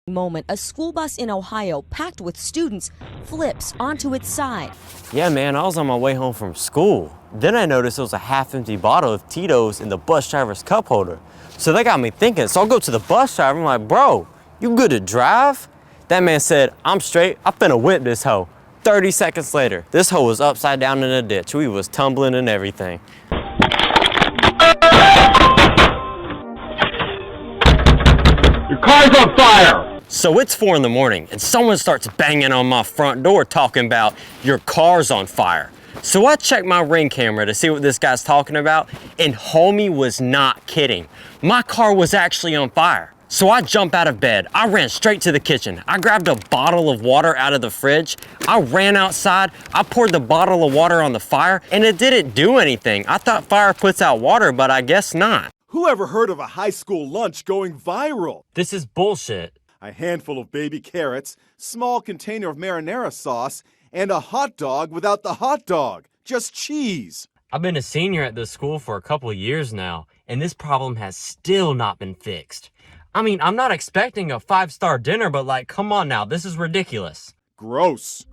Moment, a school bus in Ohio packed with students flips onto its side. Yeah, man, I was on my way home from school. Then I noticed there was a half-empty bottle of Tito's in the bus driver's cup holder. So that got me thinking. So I'll go to the bus driver. I'm like, bro, you good to drive? That man said, I'm straight. I'm finna whip this hoe. 30 seconds later, this hoe was upside down in a ditch. We was tumbling and everything. Your car's on fire! So it's 4 in the morning and someone starts banging on my front door talking about your car's on fire. So I checked my Ring camera to see what this guy's talking about, and homie was not kidding. My car was actually on fire. So I jump out of bed, I ran straight to the kitchen. I grabbed a bottle of water out of the fridge. I ran outside, I poured the bottle of water on the fire, and it didn't do anything. I thought fire puts out water, but I guess not. Who ever heard of a high school lunch going viral? This is bullshit. A handful of baby carrots, small container of marinara sauce, and a hot dog without the hot dog. Just cheese. I've been a senior at this school for a couple of years now, and this problem has still not been fixed. I mean, I'm not expecting a 5-star dinner, but like, come on now, this is ridiculous. Gross.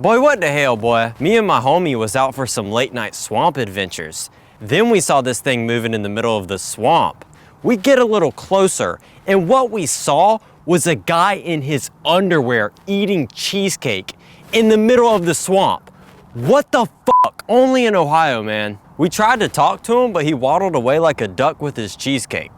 Boy, what the hell, boy? Me and my homie was out for some late night swamp adventures. Then we saw this thing moving in the middle of the swamp. We get a little closer, and what we saw was a guy in his underwear eating cheesecake in the middle of the swamp. What the fuck? Only in Ohio, man. We tried to talk to him, but he waddled away like a duck with his cheesecake.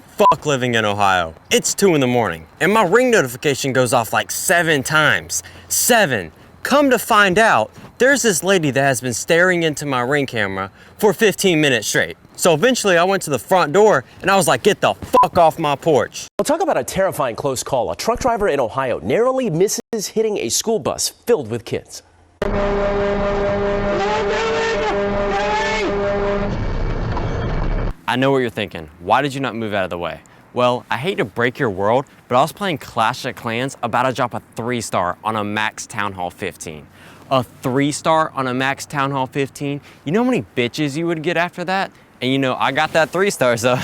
Fuck living in Ohio. It's 2 in the morning, and my Ring notification goes off like 7 times. 7. Come to find out, there's this lady that has been staring into my Ring camera for 15 minutes straight. So eventually I went to the front door and I was like, get the fuck off my porch. Well, talk about a terrifying close call. A truck driver in Ohio narrowly misses hitting a school bus filled with kids. I know what you're thinking. Why did you not move out of the way? Well, I hate to break your world, but I was playing Clash of Clans about to drop a 3-star on a Max Town Hall 15. A 3-star on a Max Town Hall 15? You know how many bitches you would get after that? And you know, I got that 3-star, so.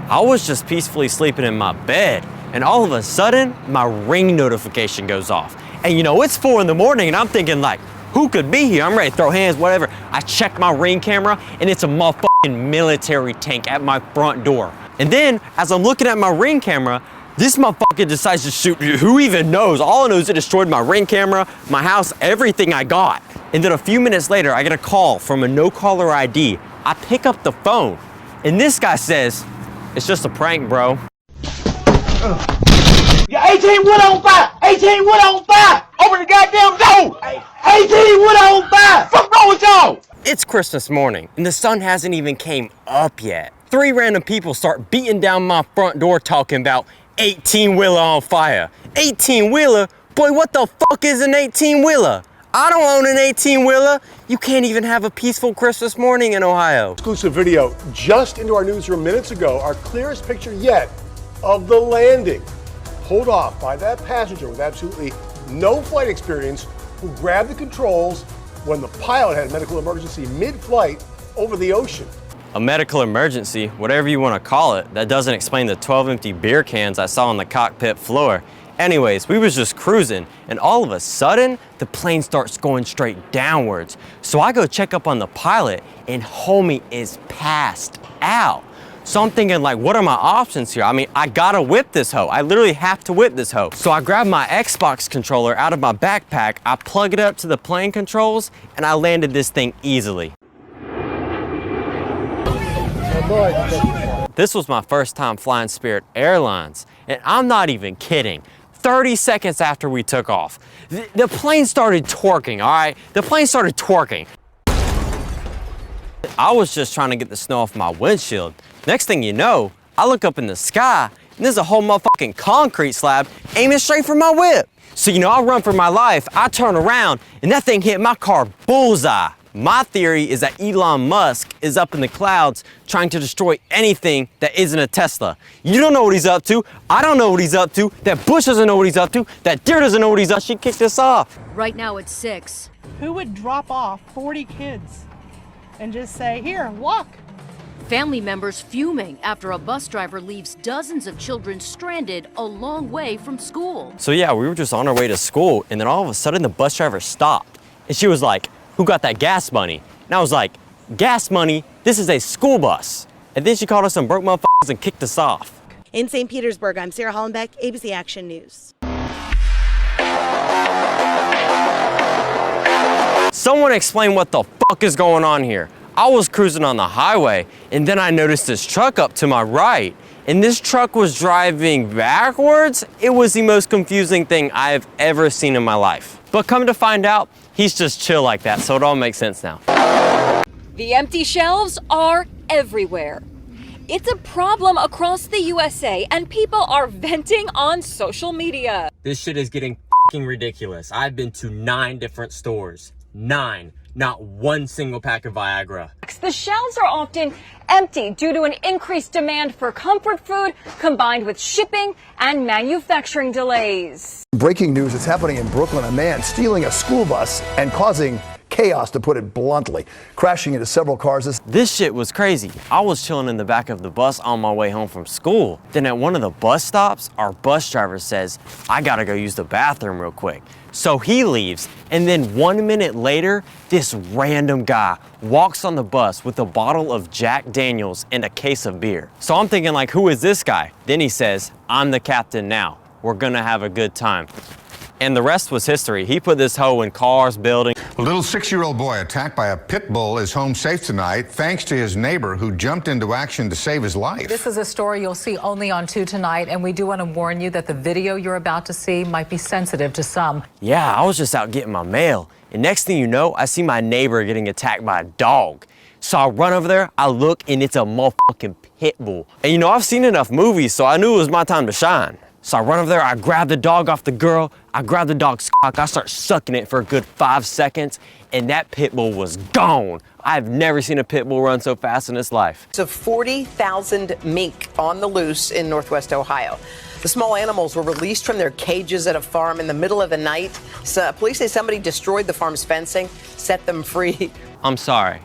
I was just peacefully sleeping in my bed, and all of a sudden, my Ring notification goes off. And you know, it's 4 in the morning, and I'm thinking like, who could be here? I'm ready to throw hands, whatever. I check my Ring camera, and it's a motherfucking military tank at my front door. And then, as I'm looking at my Ring camera, this motherfucker decides to shoot. Who even knows? All I know is it destroyed my Ring camera, my house, everything I got. And then a few minutes later, I get a call from a no-caller ID. I pick up the phone, and this guy says, it's just a prank, bro. Yeah, 18 wood on fire! 18 wood on fire! Open the goddamn door! 18 wood on fire! What's wrong with y'all? It's Christmas morning, and the sun hasn't even came up yet. 3 random people start beating down my front door talking about 18-wheeler on fire. 18-wheeler? Boy, what the fuck is an 18-wheeler? I don't own an 18-wheeler. You can't even have a peaceful Christmas morning in Ohio. Exclusive video just into our newsroom minutes ago, our clearest picture yet of the landing. Pulled off by that passenger with absolutely no flight experience who grabbed the controls when the pilot had a medical emergency mid-flight over the ocean. A medical emergency, whatever you want to call it, that doesn't explain the 12 empty beer cans I saw on the cockpit floor. Anyways, we was just cruising, and all of a sudden, the plane starts going straight downwards. So I go check up on the pilot, and homie is passed out. So I'm thinking like, what are my options here? I mean, I gotta whip this hoe. I literally have to whip this hoe. So I grab my Xbox controller out of my backpack, I plug it up to the plane controls, and I landed this thing easily. This was my first time flying Spirit Airlines, and I'm not even kidding. 30 seconds after we took off, the plane started twerking, all right? The plane started twerking. I was just trying to get the snow off my windshield. Next thing you know, I look up in the sky, and there's a whole motherfucking concrete slab aiming straight for my whip. So, you know, I run for my life, I turn around, and that thing hit my car bullseye. My theory is that Elon Musk is up in the clouds trying to destroy anything that isn't a Tesla. You don't know what he's up to. I don't know what he's up to. That Bush doesn't know what he's up to. That deer doesn't know what he's up to. She kicked us off. Right now it's 6. Who would drop off 40 kids and just say, here, walk? Family members fuming after a bus driver leaves dozens of children stranded a long way from school. So yeah, we were just on our way to school, and then all of a sudden the bus driver stopped. And she was like, who got that gas money? And I was like, gas money? This is a school bus. And then she called us some broke motherfuckers and kicked us off. In St. Petersburg, I'm Sarah Hollenbeck, ABC Action News. Someone explain what the fuck is going on here. I was cruising on the highway, and then I noticed this truck up to my right, and this truck was driving backwards. It was the most confusing thing I have ever seen in my life. But come to find out, he's just chill like that, so it all makes sense now. The empty shelves are everywhere. It's a problem across the USA, and people are venting on social media. This shit is getting fucking ridiculous. I've been to 9 different stores. 9. Not one single pack of Viagra. The shelves are often empty due to an increased demand for comfort food combined with shipping and manufacturing delays. Breaking news, it's happening in Brooklyn. A man stealing a school bus and causing chaos, to put it bluntly, crashing into several cars. This shit was crazy. I was chilling in the back of the bus on my way home from school. Then at one of the bus stops, our bus driver says, I gotta go use the bathroom real quick. So he leaves, and then 1 minute later, this random guy walks on the bus with a bottle of Jack Daniels and a case of beer. So I'm thinking like, who is this guy? Then he says, I'm the captain now. We're gonna have a good time. And the rest was history. He put this hoe in cars, buildings. A little 6-year-old boy attacked by a pit bull is home safe tonight, thanks to his neighbor who jumped into action to save his life. This is a story you'll see only on 2 tonight, and we do want to warn you that the video you're about to see might be sensitive to some. Yeah, I was just out getting my mail, and next thing you know, I see my neighbor getting attacked by a dog. So I run over there, I look, and it's a motherfucking pit bull. And you know, I've seen enough movies, so I knew it was my time to shine. So I run over there, I grab the dog off the girl, I grab the dog's cock, I start sucking it for a good 5 seconds, and that pit bull was gone. I've never seen a pit bull run so fast in its life. Of 40,000 mink on the loose in Northwest Ohio. The small animals were released from their cages at a farm in the middle of the night. So police say somebody destroyed the farm's fencing, set them free. I'm sorry,